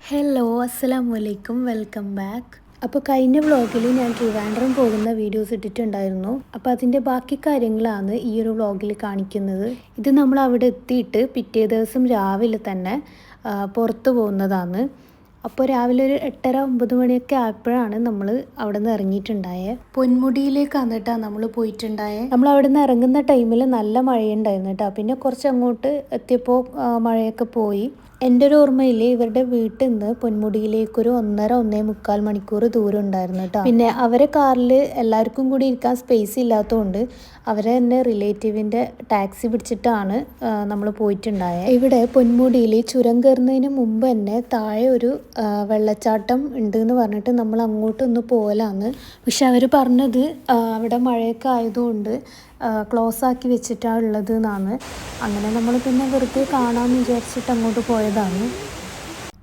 Hello അസ്സലാമു അലൈക്കും welcome back. അപ്പോൾ കഴിഞ്ഞ വ്ളോഗിൽ ഞാൻ ട്രിവാൻഡ്രം പോകുന്ന വീഡിയോസ് ഇട്ടിട്ടുണ്ടായിരുന്നു. അപ്പോൾ അതിൻ്റെ ബാക്കി കാര്യങ്ങളാണ് ഈ ഒരു വ്ളോഗിൽ കാണിക്കുന്നത്. ഇത് നമ്മൾ അവിടെ എത്തിയിട്ട് പിറ്റേ ദിവസം രാവിലെ തന്നെ പുറത്ത് പോകുന്നതാണ്. അപ്പോൾ രാവിലെ ഒരു 8:30-9 മണിയൊക്കെ ആയപ്പോഴാണ് നമ്മൾ അവിടെ നിന്ന് ഇറങ്ങിയിട്ടുണ്ടായത്. പൊന്മുടിയിലേക്കാണ് കേട്ടോ നമ്മൾ പോയിട്ടുണ്ടായത്. നമ്മൾ അവിടെ നിന്ന് ഇറങ്ങുന്ന ടൈമിൽ നല്ല മഴയുണ്ടായിരുന്നു കേട്ടോ. പിന്നെ കുറച്ച് അങ്ങോട്ട് എത്തിയപ്പോൾ മഴയൊക്കെ പോയി. എൻ്റെ ഒരു ഓർമ്മയിൽ ഇവരുടെ വീട്ടിൽ നിന്ന് പൊന്മുടിയിലേക്ക് ഒരു 1.5-1.25 മണിക്കൂർ ദൂരം ഉണ്ടായിരുന്നു കേട്ടോ. പിന്നെ അവരെ കാറിൽ എല്ലാവർക്കും കൂടി ഇരിക്കാൻ സ്പേസ് ഇല്ലാത്തതുകൊണ്ട് അവരെ തന്നെ റിലേറ്റീവിൻ്റെ ടാക്സി പിടിച്ചിട്ടാണ് നമ്മൾ പോയിട്ടുണ്ടായത്. ഇവിടെ പൊന്മുടിയിൽ ചുരം കയറുന്നതിന് മുമ്പ് തന്നെ താഴെ ഒരു വെള്ളച്ചാട്ടം ഉണ്ട് എന്ന് പറഞ്ഞിട്ട് നമ്മൾ അങ്ങോട്ടൊന്ന് പോകലാന്ന്. പക്ഷെ അവർ പറഞ്ഞത് അവിടെ മഴയൊക്കെ ആയതുകൊണ്ട് ക്ലോസ് ആക്കി വെച്ചിട്ടാണ് ഉള്ളത് എന്നാണ്. അങ്ങനെ നമ്മൾ പിന്നെ വെറുതെ കാണാമെന്ന് വിചാരിച്ചിട്ട് അങ്ങോട്ട് പോയതാണ്.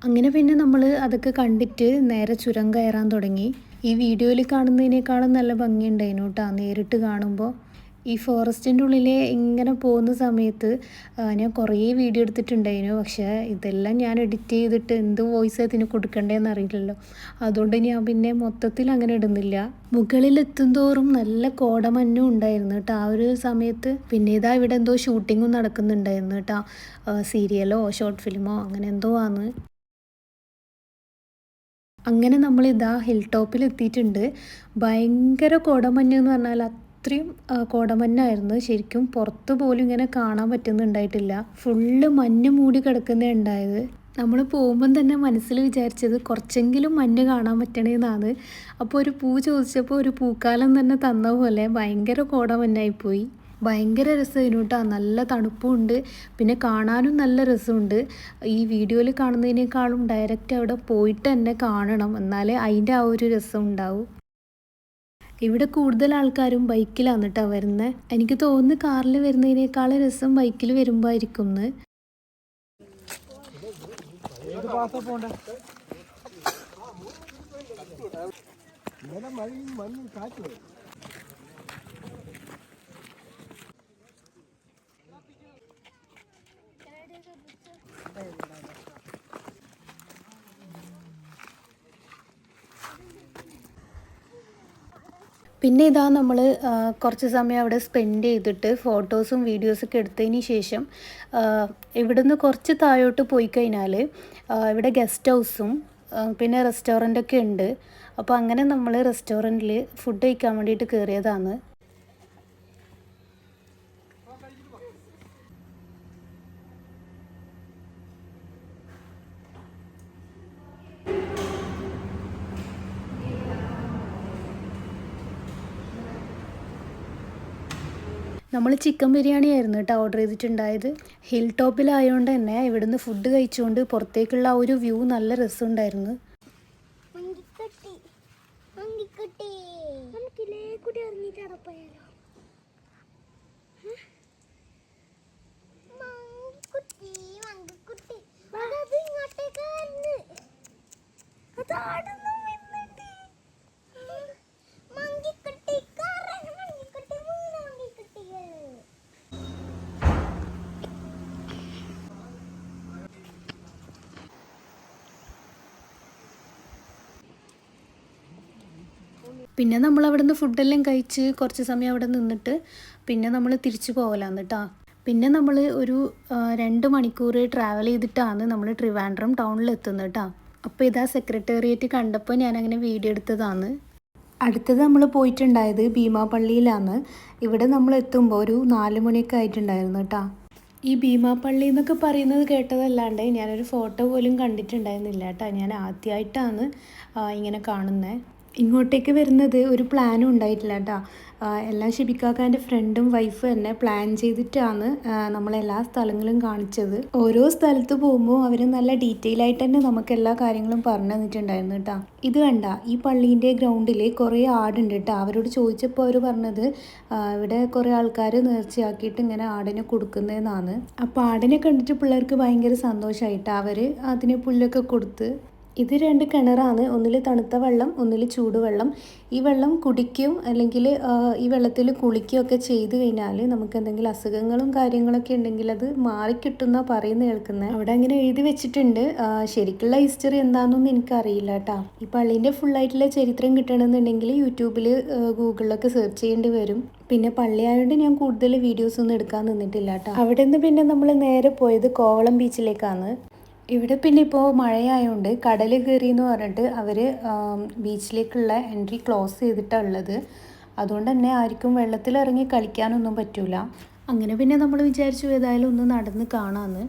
അങ്ങനെ പിന്നെ നമ്മൾ അതൊക്കെ കണ്ടിട്ട് നേരെ ചുരം കയറാൻ തുടങ്ങി. ഈ വീഡിയോയിൽ കാണുന്നതിനേക്കാളും നല്ല ഭംഗിയുണ്ടായിരുന്നു കേട്ടോ നേരിട്ട് കാണുമ്പോൾ. ഈ ഫോറസ്റ്റിൻ്റെ ഉള്ളിൽ ഇങ്ങനെ പോകുന്ന സമയത്ത് ഞാൻ കുറേ വീഡിയോ എടുത്തിട്ടുണ്ടായിരുന്നു. പക്ഷേ ഇതെല്ലാം ഞാൻ എഡിറ്റ് ചെയ്തിട്ട് എന്ത് വോയിസ് അതിന് കൊടുക്കണ്ടേന്ന് അറിയില്ലല്ലോ. അതുകൊണ്ട് ഞാൻ പിന്നെ മൊത്തത്തിൽ അങ്ങനെ ഇടുന്നില്ല. മുകളിലെത്തും തോറും നല്ല കോടമഞ്ഞും ഉണ്ടായിരുന്നു കേട്ടോ ആ ഒരു സമയത്ത്. പിന്നെ ഇതാ ഇവിടെ എന്തോ ഷൂട്ടിങ്ങും നടക്കുന്നുണ്ടായിരുന്നു കേട്ടോ. സീരിയലോ ഷോർട്ട് ഫിലിമോ അങ്ങനെ എന്തോ ആണ്. അങ്ങനെ നമ്മളിതാ ഹിൽ ടോപ്പിൽ എത്തിയിട്ടുണ്ട്. ഭയങ്കര കോടമഞ്ഞ് എന്ന് പറഞ്ഞാൽ അത്രയും കോടമഞ്ഞായിരുന്നു. ശരിക്കും പുറത്ത് പോലും ഇങ്ങനെ കാണാൻ പറ്റുന്നുണ്ടായിട്ടില്ല. ഫുള്ള് മഞ്ഞ് മൂടി കിടക്കുന്നേ ഉണ്ടായത്. നമ്മൾ പോകുമ്പം തന്നെ മനസ്സിൽ വിചാരിച്ചത് കുറച്ചെങ്കിലും മഞ്ഞ് കാണാൻ പറ്റണേന്നാണ്. അപ്പോൾ ഒരു പൂ ചോദിച്ചപ്പോൾ ഒരു പൂക്കാലം തന്നെ തന്ന പോലെ ഭയങ്കര കോടമഞ്ഞായിപ്പോയി. ഭയങ്കര രസമായിരുന്നു കേട്ടോ. നല്ല തണുപ്പുമുണ്ട്, പിന്നെ കാണാനും നല്ല രസമുണ്ട്. ഈ വീഡിയോയിൽ കാണുന്നതിനേക്കാളും ഡയറക്റ്റ് അവിടെ പോയിട്ട് തന്നെ കാണണം, എന്നാലേ അതിൻ്റെ ആ ഒരു രസം ഉണ്ടാവും. ഇവിടെ കൂടുതൽ ആൾക്കാരും ബൈക്കിലാണ് കേട്ടോ വരുന്നത്. എനിക്ക് തോന്നുന്നു കാറിൽ വരുന്നതിനേക്കാളും രസം ബൈക്കിൽ വരുമ്പോൾ ആയിരിക്കും എന്ന്. പിന്നെ ഇതാ നമ്മൾ കുറച്ച് സമയം അവിടെ സ്പെൻഡ് ചെയ്തിട്ട് ഫോട്ടോസും വീഡിയോസൊക്കെ എടുത്തതിന് ശേഷം ഇവിടുന്ന് കുറച്ച് താഴോട്ട് പോയി കഴിഞ്ഞാൽ ഇവിടെ ഗസ്റ്റ് ഹൗസും പിന്നെ റെസ്റ്റോറൻറ്റൊക്കെ ഉണ്ട്. അപ്പോൾ അങ്ങനെ നമ്മൾ റെസ്റ്റോറൻറ്റിൽ ഫുഡ് കഴിക്കാൻ വേണ്ടിയിട്ട് കയറിയതാണ്. നമ്മൾ ചിക്കൻ ബിരിയാണി ആയിരുന്നു കേട്ടോ ഓർഡർ ചെയ്തിട്ടുണ്ടായത്. ഹിൽ ടോപ്പിലായതുകൊണ്ട് തന്നെ ഇവിടുന്ന് ഫുഡ് കഴിച്ചുകൊണ്ട് പുറത്തേക്കുള്ള ആ ഒരു വ്യൂ നല്ല രസമുണ്ടായിരുന്നു. പിന്നെ നമ്മൾ അവിടെ നിന്ന് ഫുഡെല്ലാം കഴിച്ച് കുറച്ച് സമയം അവിടെ നിന്നിട്ട് പിന്നെ നമ്മൾ തിരിച്ചു പോകലാന്ന് കേട്ടോ. പിന്നെ നമ്മൾ ഒരു 2 മണിക്കൂർ ട്രാവൽ ചെയ്തിട്ടാണ് നമ്മൾ ട്രിവാൻഡ്രം ടൗണിൽ എത്തുന്നത് കേട്ടോ. അപ്പോൾ ഇതാ സെക്രട്ടേറിയറ്റ് കണ്ടപ്പോൾ ഞാനങ്ങനെ വീഡിയോ എടുത്തതാണ്. അടുത്തത് നമ്മൾ പോയിട്ടുണ്ടായത് ഭീമാപള്ളിയിലാണ്. ഇവിടെ നമ്മൾ എത്തുമ്പോൾ ഒരു 4 മണിയൊക്കെ ആയിട്ടുണ്ടായിരുന്നു കേട്ടോ. ഈ ഭീമാപള്ളി എന്നൊക്കെ പറയുന്നത് കേട്ടതല്ലാണ്ട് ഞാനൊരു ഫോട്ടോ പോലും കണ്ടിട്ടുണ്ടായിരുന്നില്ല കേട്ടോ. ഞാൻ ആദ്യമായിട്ടാണ് ഇങ്ങനെ കാണുന്നത്. ഇങ്ങോട്ടേക്ക് വരുന്നത് ഒരു പ്ലാനും ഉണ്ടായിട്ടില്ല കേട്ടോ. എല്ലാം ഷിബിക്കാക്കാൻ്റെ ഫ്രണ്ടും വൈഫും തന്നെ പ്ലാൻ ചെയ്തിട്ടാണ് നമ്മളെല്ലാ സ്ഥലങ്ങളും കാണിച്ചത്. ഓരോ സ്ഥലത്ത് പോകുമ്പോൾ അവർ നല്ല ഡീറ്റെയിൽ ആയിട്ട് തന്നെ നമുക്ക് എല്ലാ കാര്യങ്ങളും പറഞ്ഞു തന്നിട്ടുണ്ടായിരുന്നു കേട്ടോ. ഇത് കണ്ട ഈ പള്ളീൻ്റെ ഗ്രൗണ്ടിൽ കുറേ ആടുണ്ട് കേട്ടോ. അവരോട് ചോദിച്ചപ്പോൾ അവർ പറഞ്ഞത് ഇവിടെ കുറേ ആൾക്കാർ നേർച്ചയാക്കിയിട്ട് ഇങ്ങനെ ആടിനെ കൊടുക്കുന്നതെന്നാണ്. അപ്പോൾ ആടിനെ കണ്ടിട്ട് പിള്ളേർക്ക് ഭയങ്കര സന്തോഷമായിട്ടോ. അവർ അതിന് പുല്ലൊക്കെ കൊടുത്ത് ഇത് 2 കിണറാണ്. ഒന്നിൽ തണുത്ത വെള്ളം, ഒന്നിൽ ചൂടുവെള്ളം. ഈ വെള്ളം കുടിക്കും അല്ലെങ്കിൽ ഈ വെള്ളത്തിൽ കുളിക്കുകയൊക്കെ ചെയ്ത് കഴിഞ്ഞാൽ നമുക്ക് എന്തെങ്കിലും അസുഖങ്ങളും കാര്യങ്ങളൊക്കെ ഉണ്ടെങ്കിൽ അത് മാറിക്കിട്ടുമെന്നാണ് പറയുന്നത് കേൾക്കുന്നത്. അവിടെ അങ്ങനെ എഴുതി വെച്ചിട്ടുണ്ട്. ശരിക്കുള്ള ഹിസ്റ്ററി എന്താണെന്നൊന്നും എനിക്കറിയില്ല കേട്ടോ. ഈ പള്ളീൻ്റെ ഫുള്ളായിട്ടുള്ള ചരിത്രം കിട്ടണമെന്നുണ്ടെങ്കിൽ യൂട്യൂബിൽ ഗൂഗിളിലൊക്കെ സെർച്ച് ചെയ്യേണ്ടി വരും. പിന്നെ പള്ളിയായതുകൊണ്ട് ഞാൻ കൂടുതൽ വീഡിയോസ് ഒന്നും എടുക്കാൻ നിന്നിട്ടില്ല കേട്ടോ. അവിടെ നിന്ന് പിന്നെ നമ്മൾ നേരെ പോയത് കോവളം ബീച്ചിലേക്കാണ്. ഇവിടെ പിന്നെ ഇപ്പോൾ മഴയായതുകൊണ്ട് കടൽ കയറി എന്ന് പറഞ്ഞിട്ട് അവർ ബീച്ചിലേക്കുള്ള എൻട്രി ക്ലോസ് ചെയ്തിട്ടാണ് ഉള്ളത്. അതുകൊണ്ട് തന്നെ ആർക്കും വെള്ളത്തിലിറങ്ങി കളിക്കാനൊന്നും പറ്റില്ല. അങ്ങനെ പിന്നെ നമ്മൾ വിചാരിച്ചു ഏതായാലും ഒന്ന് നടന്ന് കാണാമെന്ന്.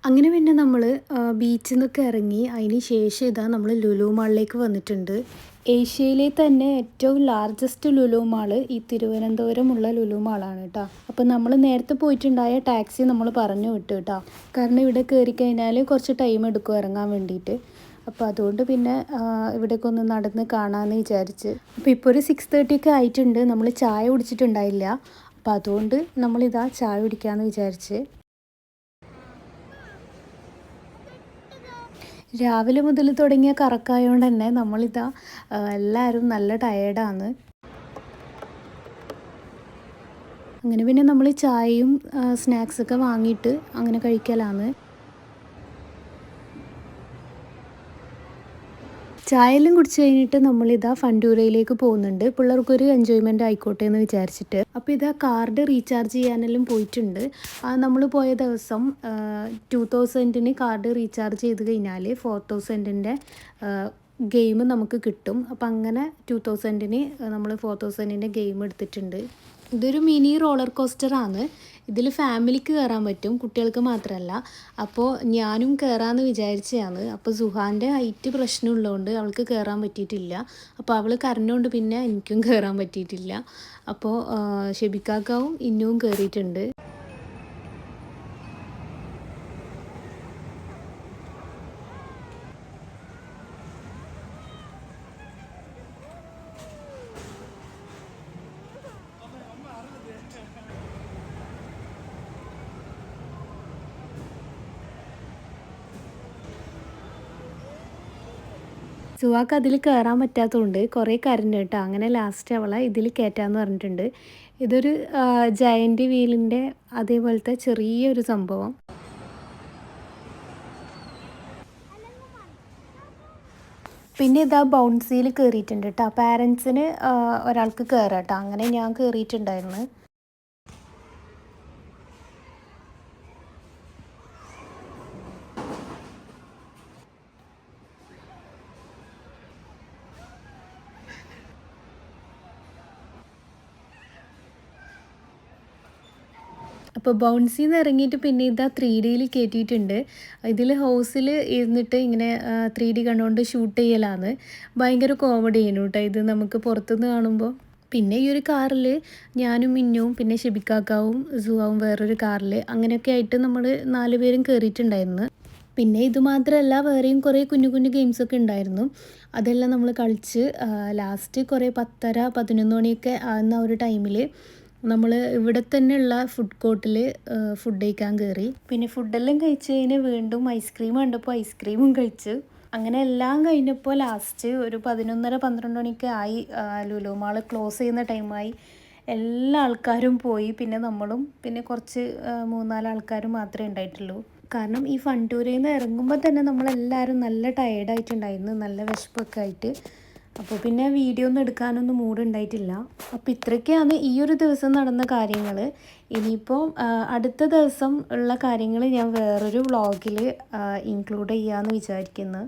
അങ്ങനെ പിന്നെ നമ്മൾ ബീച്ചിൽ നിന്നൊക്കെ ഇറങ്ങി അതിന് ശേഷം ഇതാ നമ്മൾ ലുലു മാളിലേക്ക് വന്നിട്ടുണ്ട്. ഏഷ്യയിലെ തന്നെ ഏറ്റവും ലാർജസ്റ്റ് ലുലു മാൾ ഈ തിരുവനന്തപുരമുള്ള ലുലു മാളാണ് കേട്ടോ. അപ്പോൾ നമ്മൾ നേരത്തെ പോയിട്ടുണ്ടായ ടാക്സി നമ്മൾ പറഞ്ഞു വിട്ടു കേട്ടോ. കാരണം ഇവിടെ കയറി കഴിഞ്ഞാൽ കുറച്ച് ടൈം എടുക്കും ഇറങ്ങാൻ വേണ്ടിയിട്ട്. അപ്പോൾ അതുകൊണ്ട് പിന്നെ ഇവിടേക്ക് ഒന്ന് നടന്ന് കാണാമെന്ന് വിചാരിച്ച്. അപ്പോൾ ഇപ്പോൾ ഒരു 6:30 ഒക്കെ ആയിട്ടുണ്ട്. നമ്മൾ ചായ കുടിച്ചിട്ടുണ്ടായില്ല. അപ്പോൾ അതുകൊണ്ട് നമ്മളിതാ ചായ കുടിക്കാമെന്ന് വിചാരിച്ച്. രാവിലെ മുതൽ തുടങ്ങിയ കറക്കമായതുകൊണ്ട് തന്നെ നമ്മളിതാ എല്ലാവരും നല്ല ടയേർഡാണ്. അങ്ങനെ പിന്നെ നമ്മൾ ചായയും സ്നാക്സൊക്കെ വാങ്ങിയിട്ട് അങ്ങനെ കഴിക്കലാണ്. ചായയെല്ലാം കുടിച്ച് കഴിഞ്ഞിട്ട് നമ്മളിതാ ഫണ്ടൂരയിലേക്ക് പോകുന്നുണ്ട്. പിള്ളേർക്കൊരു എൻജോയ്മെൻറ്റ് ആയിക്കോട്ടെ എന്ന് വിചാരിച്ചിട്ട്. അപ്പോൾ ഇതാ കാർഡ് റീചാർജ് ചെയ്യാനെല്ലാം പോയിട്ടുണ്ട്. നമ്മൾ പോയ ദിവസം 2000 കാർഡ് റീചാർജ് ചെയ്ത് കഴിഞ്ഞാൽ 4000 ഗെയിം നമുക്ക് കിട്ടും. അപ്പോൾ അങ്ങനെ 2000 നമ്മൾ 4000 ഗെയിം എടുത്തിട്ടുണ്ട്. ഇതൊരു മിനി റോളർ കോസ്റ്ററാണ്. ഇതിൽ ഫാമിലിക്ക് കയറാൻ പറ്റും, കുട്ടികൾക്ക് മാത്രമല്ല. അപ്പോൾ ഞാനും കയറാമെന്ന് വിചാരിച്ചതാണ്. അപ്പോൾ സുഹാൻ്റെ ഹൈറ്റ് പ്രശ്നമുള്ളതുകൊണ്ട് അവൾക്ക് കയറാൻ പറ്റിയിട്ടില്ല. അപ്പോൾ അവൾ കരഞ്ഞുകൊണ്ട് പിന്നെ എനിക്കും കയറാൻ പറ്റിയിട്ടില്ല. അപ്പോൾ ഷെബിക്കാക്കാവും ഇന്നുവും കയറിയിട്ടുണ്ട്. സുഹാക്ക് അതിൽ കയറാൻ പറ്റാത്തതുകൊണ്ട് കുറേ കരഞ്ഞു കേട്ടോ. അങ്ങനെ ലാസ്റ്റ് അവളെ ഇതിൽ കയറ്റാമെന്ന് പറഞ്ഞിട്ടുണ്ട്. ഇതൊരു ജയൻറ്റ് വീലിൻ്റെ അതേപോലത്തെ ചെറിയൊരു സംഭവം. പിന്നെ ഇതാ ബൗൺസിയിൽ കയറിയിട്ടുണ്ട് കേട്ടോ. പാരൻസിന് ഒരാൾക്ക് കയറാം കേട്ടോ. അങ്ങനെ ഞാൻ കയറിയിട്ടുണ്ടായിരുന്നു. അപ്പോൾ ബൗൺസിൽ നിന്ന് ഇറങ്ങിയിട്ട് പിന്നെ ഇതാ 3Dയിൽ കയറ്റിയിട്ടുണ്ട്. ഇതിൽ ഹൗസിൽ ഇരുന്നിട്ട് ഇങ്ങനെ 3D കണ്ടുകൊണ്ട് ഷൂട്ട് ചെയ്യലാണ്. ഭയങ്കര കോമഡി ചെയ്യുന്നു കേട്ടോ ഇത് നമുക്ക് പുറത്തുനിന്ന് കാണുമ്പോൾ. പിന്നെ ഈ ഒരു കാറിൽ ഞാനും മിന്നുവും പിന്നെ ഷെബിക്കാക്കാവും സുഹാവും വേറൊരു കാറിൽ അങ്ങനെയൊക്കെ ആയിട്ട് നമ്മൾ 4 പേരും കയറിയിട്ടുണ്ടായിരുന്നു. പിന്നെ ഇത് മാത്രമല്ല വേറെയും കുറേ കുഞ്ഞു കുഞ്ഞു ഗെയിംസൊക്കെ ഉണ്ടായിരുന്നു. അതെല്ലാം നമ്മൾ കളിച്ച് ലാസ്റ്റ് കുറേ 10:30 11 മണിയൊക്കെ ആകുന്ന ഒരു ടൈമിൽ നമ്മൾ ഇവിടെ തന്നെയുള്ള ഫുഡ് കോർട്ടിൽ ഫുഡ് കഴിക്കാൻ കയറി. പിന്നെ ഫുഡെല്ലാം കഴിച്ച് കഴിഞ്ഞ് വീണ്ടും ഐസ്ക്രീം കണ്ടപ്പോൾ ഐസ്ക്രീമും കഴിച്ചു. അങ്ങനെ എല്ലാം കഴിഞ്ഞപ്പോൾ ലാസ്റ്റ് ഒരു 11:30 12 മണിയൊക്കെ ആയി. ലുലു മാൾ ക്ലോസ് ചെയ്യുന്ന ടൈമായി. എല്ലാ ആൾക്കാരും പോയി. പിന്നെ നമ്മളും പിന്നെ കുറച്ച് 3-4 ആൾക്കാരും മാത്രമേ ഉണ്ടായിട്ടുള്ളൂ. കാരണം ഈ ഫണ്ടൂരയിൽ നിന്ന് ഇറങ്ങുമ്പോൾ തന്നെ നമ്മളെല്ലാവരും നല്ല ടയേർഡായിട്ടുണ്ടായിരുന്നു, നല്ല വിശപ്പൊക്കെ ആയിട്ട്. അപ്പോൾ പിന്നെ വീഡിയോ ഒന്നും എടുക്കാനൊന്നും മൂടുണ്ടായിട്ടില്ല. അപ്പോൾ ഇത്രയൊക്കെയാണ് ഈ ഒരു ദിവസം നടന്ന കാര്യങ്ങൾ. ഇനിയിപ്പോൾ അടുത്ത ദിവസം ഉള്ള കാര്യങ്ങൾ ഞാൻ വേറൊരു വ്ളോഗിൽ ഇൻക്ലൂഡ് ചെയ്യാമെന്ന് വിചാരിക്കുന്നു.